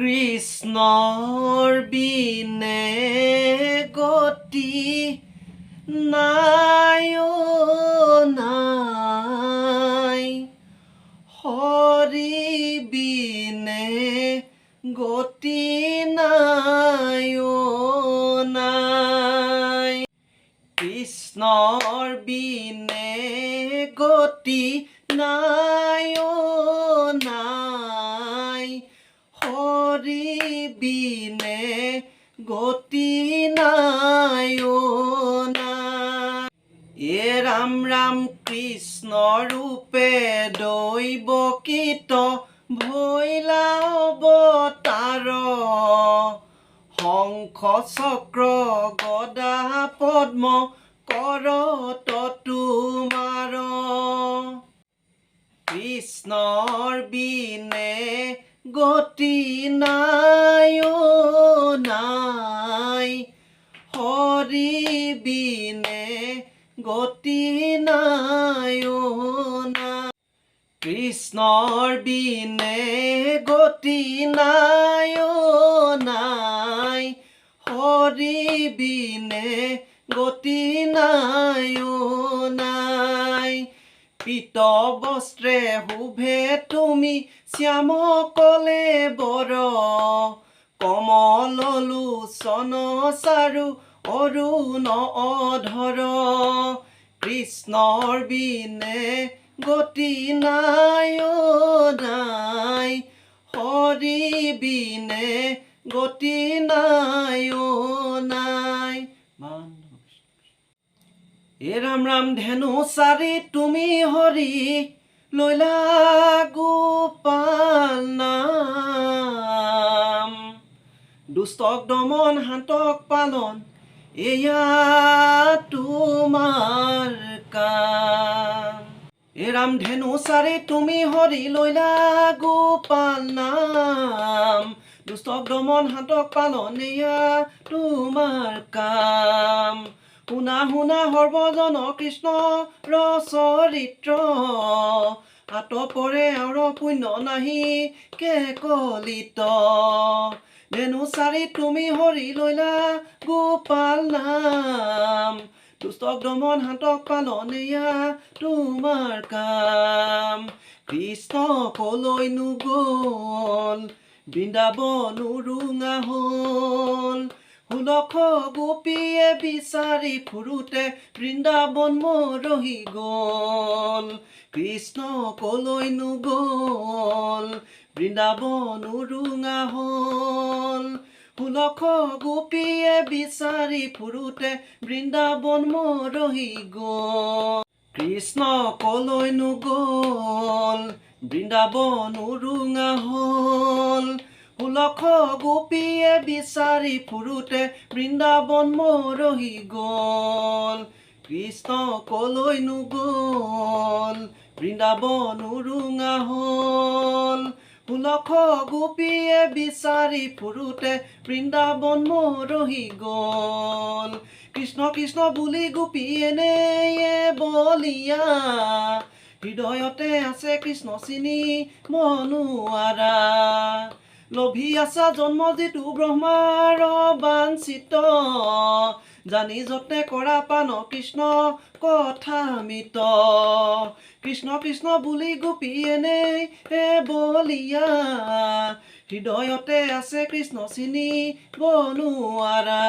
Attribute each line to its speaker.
Speaker 1: কৃষ্ণৰ বিনে গতি নাই নাই, হৰি বিনে গতি নাই নাই। কৃষ্ণৰ বিনে গতি নাই নাই, হৰি বিনে গতি নাই নাই। এ ৰাম ৰাম কৃষ্ণ ৰূপে দৈৱকীত ভৈলা অৱতাৰ, শংখ চক্ৰ গদা পদ্ম কৰত তোমাৰ। কৃষ্ণৰ বিনে গতি নাই নাই, হৰি বিনে গতি নাই নাই। কৃষ্ণৰ বিনে গতি নাই নাই, হৰি বিনে গতি নাই নাই। পীত বস্ত্ৰে শোভে তুমি শ্যাম কলে বৰ, কমল লোচন চাৰু অৰুণ অধৰ। কৃষ্ণৰ বিনে গতি নাই নাই, হৰি বিনে গতি নাই নাই। এ ৰাম ৰাম ধেনু চাৰি তুমি হৰি, লৈলা গোপাল নাম। দুষ্টক দমন হাতক পালন এয়া তোমাৰ কাম। এ ৰাম ধেনু চাৰি তুমি হৰি, লৈলা গোপাল নাম। দুষ্টক দমন হাতক পালন এয়া তোমাৰ কাম। শুনা শুনা সৰ্বজন কৃষ্ণৰ চৰিত্ৰ, হাত পৰে আৰু পুণ্য নাহি কে কলিত। ধেনু চাৰি তুমি হৰি, লৈলা গোপাল নাম। দুষ্টক দমন হাতক পালন এয়া তোমাৰ কাম। কৃষ্ণ কলৈনো গ'ল, বৃন্দাবন উৰুঙা হ'ল। 16 গোপীয়ে বিচাৰি ফুৰোতে বৃন্দাবন মৰহি গ'ল। কৃষ্ণ কলৈনো গ'ল, বৃন্দাবন উৰুঙা হ'ল। 16 গোপীয়ে বিচাৰি ফুৰোতে বৃন্দাবন মৰহি গ'ল। কৃষ্ণ কলৈনো গ'ল, বৃন্দাবন উৰুঙা হ'ল। 16 গোপীয়ে বিচাৰি ফুৰোতে বৃন্দাবন মৰহি গ'ল। কৃষ্ণ কলৈনো গ'ল, বৃন্দাবন উৰুঙা হ'ল। 16 গোপীয়ে বিচাৰি ফুৰোতে বৃন্দাবন মৰহি গ'ল। কৃষ্ণ কৃষ্ণ বুলি গোপী এনেয়ে বলিয়া, হৃদয়তে আছে কৃষ্ণ চিনি মনোৱাৰা। লভি আছা জন্ম যিটো ব্ৰহ্মাৰ বাঞ্ছিত, জানি যতে কৰা পান কৃষ্ণ কথামিত। কৃষ্ণ কৃষ্ণ বুলি গোপী এনেই বলিয়া, হৃদয়তে আছে কৃষ্ণ চিনি বনোৱাৰা।